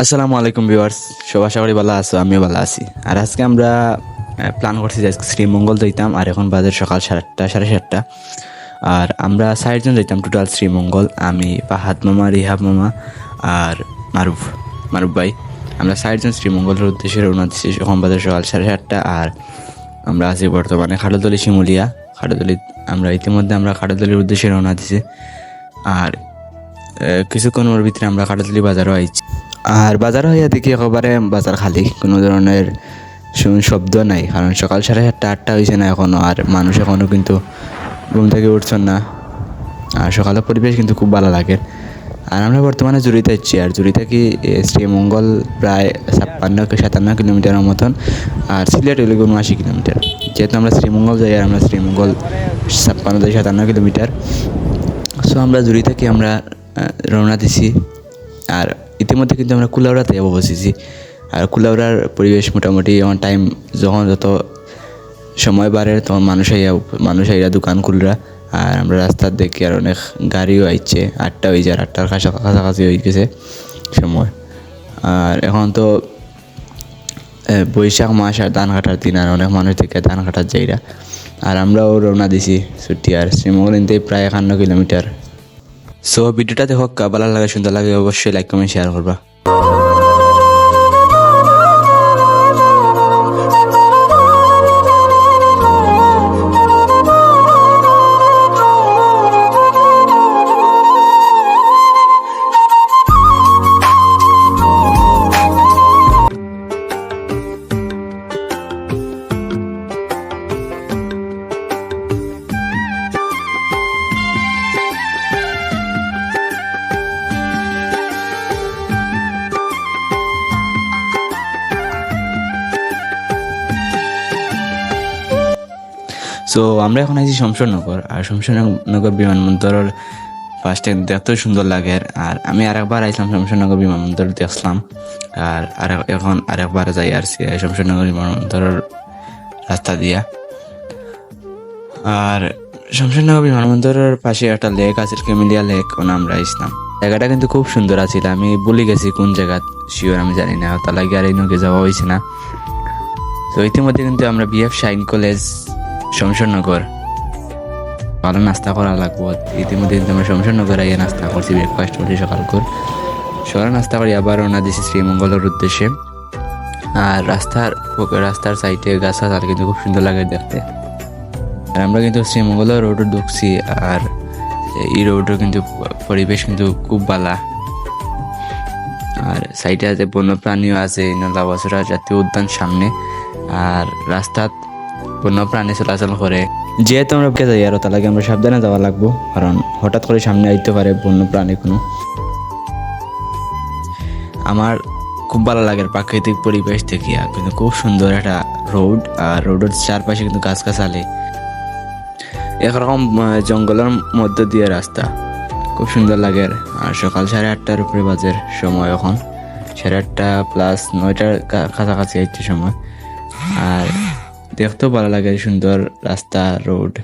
আসসালামু আলাইকুম ভিউয়ার্স, সব আশা করি ভালো আছো, আমিও ভালো আছি। আর আজকে আমরা প্ল্যান করছি যে আজকে শ্রীমঙ্গল যাইতাম। আর এখন বাজে সকাল 7:30 7:30। আর আমরা 4 জন যাইতাম টোটাল শ্রীমঙ্গল। আমি, ফাহাদ মামা, রিহাব মামা আর মারুফ মারুফ ভাই। আমরা 4 জন শ্রীমঙ্গলের উদ্দেশ্যে রওনা দিচ্ছি। এখন বাজে সকাল 7:30। আর আমরা আছি বর্তমানে খাটুতলি শিমুলিয়া। আমরা ইতিমধ্যে খাটুতলির উদ্দেশ্যে রওনা দিছি। আর কিছুক্ষণ ওর ভিতরে আমরা খাটুতলি বাজারও আইছি। আর বাজার হইয়া দেখি একেবারে বাজার খালি, কোনো ধরনের শব্দ নাই, কারণ সকাল 7:30 8টা হয়েছে না এখনও। আর মানুষ এখনও কিন্তু ঘুম থেকে উঠছেন না। আর সকালের পরিবেশ কিন্তু খুব ভালো লাগে। আর আমরা বর্তমানে জুড়িতে যাচ্ছি। আর জুড়ি থেকে শ্রীমঙ্গল প্রায় 56-57 কিলোমিটারের মতন। আর সিলেট হইলে 79 কিলোমিটার। যেহেতু আমরা শ্রীমঙ্গল যাই, আর আমরা শ্রীমঙ্গল 56-57 কিলোমিটার। সো আমরা জুড়ি থেকে আমরা রওনা দিছি। আর ইতিমধ্যে কিন্তু আমরা কুলাউড়াতে যাবো বসেছি। আর কুলাউড়ার পরিবেশ মোটামুটি অন টাইম, যত সময় বাড়ে তখন মানুষ আইয়া দোকান খুলরা। আর আমরা রাস্তার দেখি আর অনেক গাড়িও আইছে। 8টা হয়ে যায়, 8টার কাছাকাছি হয়ে গেছে সময়। আর এখন তো বৈশাখ মাস আর ধান কাটার দিন, আর অনেক মানুষ থেকে ধান কাটার যাইরা। আর আমরাও রওনা দিছি ছুটি। আর শ্রীমঙ্গল নিতে প্রায় 51 কিলোমিটার। সো ভিডিওটা দেখো, ভালো লাগে সুন্দর লাগে অবশ্যই লাইক কমেন্ট শেয়ার করবা। সো আমরা এখন আছি শমশেরনগর। আর শমশেরনগর বিমানবন্দরের ফার্স্টে দেখতে সুন্দর লাগে। আর আমি আরেকবার আইসলাম শমশেরনগর বিমানবন্দর দেখলাম। আর এখন আরেকবার যাই আর শমশেরনগর বিমানবন্দরের রাস্তা দিয়া। আর শমশেরনগর বিমানবন্দরের পাশে একটা লেক আছে, ক্যামেলিয়া লেক, ওনা আমরা আইসলাম। জায়গাটা কিন্তু খুব সুন্দর আছিল। আমি ভুলে গেছি কোন জায়গা, শিওর আমি জানি না, তার লাগে আর এই নকে যাওয়া হয়েছে না। তো ইতিমধ্যে কিন্তু আমরা বিএফ শাইন কলেজ শমশেরনগর ভালো নাস্তা করা লাগবো। ইতিমধ্যে কিন্তু আমরা শমশেরনগর আইয়া নাস্তা করছি, ব্রেকফাস্ট করছি সকাল নাস্তা করি। আবার রওনা দিছি শ্রীমঙ্গলের উদ্দেশ্যে। আর রাস্তার সাইডে গাছ আর কিন্তু খুব সুন্দর লাগে দেখতে। আর আমরা কিন্তু শ্রীমঙ্গলের রোডে ঢুকছি। আর এই রোডের কিন্তু পরিবেশ কিন্তু খুব ভালো। আর সাইডে আছে বন্যপ্রাণীও আছে, লাউয়াছড়া জাতীয় উদ্যান সামনে। আর রাস্তাত বন্যপ্রাণী চলাচল করে। যেহেতু আমরা যাই আর তার লাগে আমরা সাবধানে যাওয়া লাগবো, কারণ হঠাৎ করে সামনে আইতে পারে বন্যপ্রাণী কোনো। আমার খুব ভালো লাগে প্রাকৃতিক পরিবেশ থেকে। কিন্তু খুব সুন্দর একটা রোড। আর রোডের চারপাশে কিন্তু গাছগাছালি, একরকম জঙ্গলের মধ্য দিয়ে রাস্তা, খুব সুন্দর লাগে। আর সকাল 8:30 উপরে বাজের সময়, এখন 8:30 + 9টার কাছাকাছি হচ্ছে সময়। আর দেখতেও ভালো লাগে, সুন্দর রাস্তা, রোড।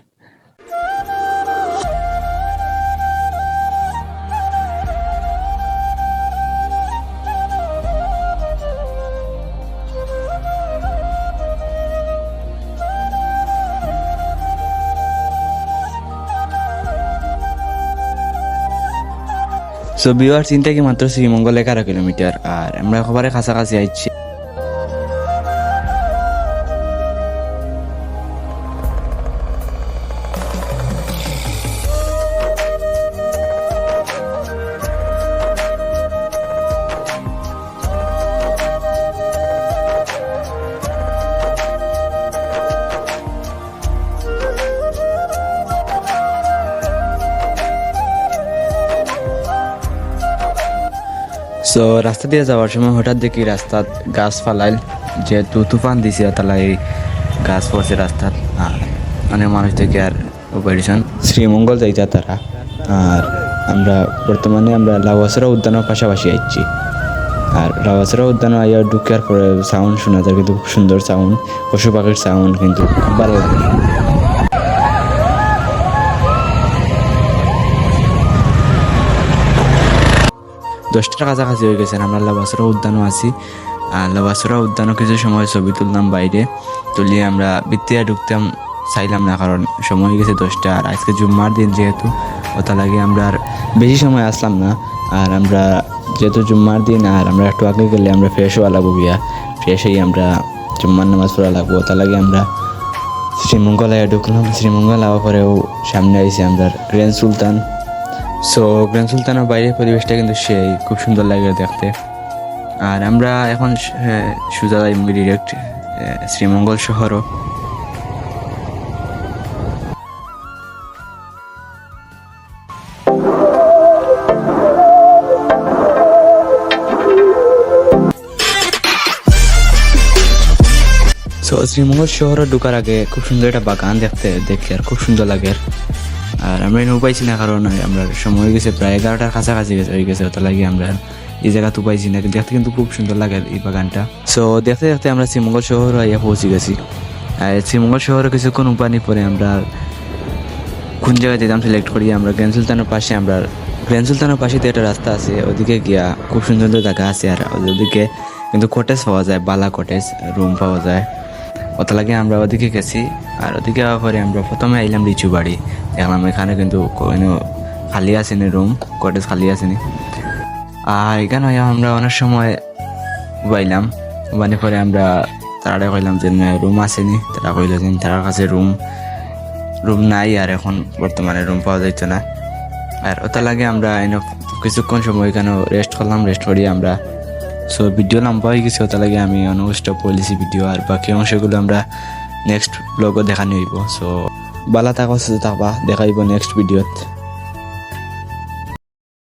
সো ভিউয়ার্স, চিন্তা কি মাত্র শ্রীমঙ্গল 11 কিলোমিটার। আর আমরা একেবারে কাছাকাছি আইছি। সো রাস্তা দিয়ে যাওয়ার সময় হঠাৎ দেখি রাস্তাত গাছ ফালাইল। যেহেতু তুফান দিছে, তাহলে গাছ পড়ছে রাস্তাত। আর অনেক মানুষ দেখে আর অপারেশন শ্রীমঙ্গল যাইতা তারা। আর বর্তমানে আমরা লাউয়াছড়া উদ্যানের পাশাপাশি আইছি। আর লাউয়াছড়া উদ্যানে আইয়া ঢুকার পরে সাউন্ড শোনা যায়, কিন্তু খুব সুন্দর সাউন্ড, পশু পাখির সাউন্ড, কিন্তু খুব ভালো লাগে। 10টার কাছাকাছি হয়ে গেছে। আমরা লাবাসরা উদ্যানও আছি, আর লাবাসরা উদ্যানও কিছু সময় ছবি তুললাম বাইরে, তুলিয়ে আমরা ভিতরে ঢুকতাম চাইলাম না, কারণ সময় হয়ে গেছে 10টা। আর আজকে জুম্মার দিন যেহেতু, ওটা লাগে আমরা আর বেশি সময় আসলাম না। আর আমরা যেহেতু জুম্মার দিন, আর আমরা একটু আগে গেলে আমরা ফ্রেশ হওয়া লাগবো, গিয়া ফ্রেশ হয়ে আমরা জুম্মার নামাজ পড়া লাগবো। ওটা লাগে আমরা শ্রীমঙ্গলায় ঢুকলাম। শ্রীমঙ্গল হওয়ার পরেও সামনে আইসি আমরা গ্র্যান্ড সুলতান। সো গ্র্যান্ড সুলতানের বাইরের পরিবেশটা কিন্তু সেই খুব সুন্দর লাগে দেখতে। আর আমরা এখন সোজা যাই ডিরেক্ট শ্রীমঙ্গল শহরও। সো শ্রীমঙ্গল শহরে ঢোকার আগে খুব সুন্দর একটা বাগান দেখে আর খুব সুন্দর লাগে। আর আমরা এনে পাইছি না, কারণ আমরা সময় হয়ে গেছে প্রায় 11টার কাছাকাছি হয়ে গেছে, ওটা লাগে আমরা এই জায়গা তো পাইছি না। দেখতে কিন্তু খুব সুন্দর লাগে এই বাগানটা। সো দেখতে দেখতে আমরা শ্রীমঙ্গল শহর আইয়া পৌঁছে গেছি। আর শ্রীমঙ্গল শহরে কিছুক্ষণ উপানি পরে আমরা কোন জায়গায় যেতাম সিলেক্ট করি। আমরা গ্র্যান্ড সুলতানের পাশে তো একটা রাস্তা আছে, ওদিকে গিয়া খুব সুন্দর সুন্দর জায়গা আছে। আর ওদিকে কিন্তু কটেজ পাওয়া যায়, বালা কটেজ রুম পাওয়া যায়। ওটা লাগে আমরা ওদিকে গেছি। আর ওদিকে যাওয়ার পরে আমরা প্রথমে আইলাম লিচু বাড়ি, দেখলাম এখানে কিন্তু কোনো খালি আসেনি, রুম কটেজ খালি আসেনি। আর এখানে আমরা অনেক সময় বাইলাম, মানে পরে আমরা তারা কইলাম যে রুম আসেনি। তারা কইল যে তার কাছে রুম নাই, আর এখন বর্তমানে রুম পাওয়া যাইতো না। আর ওটা লাগে আমরা কিছুক্ষণ সময় এখানে রেস্ট করলাম। রেস্ট করি আমরা সো ভিডিও লম্বা হয়ে গেছে, ওটা লাগে আমি অনুষ্ঠ পলিসি ভিডিও, আর বাকি অংশগুলো আমরা নেক্সট ব্লগও দেখানো হইব। সো বালা থাকবা দেখাইব নেক্সট ভিডিওত।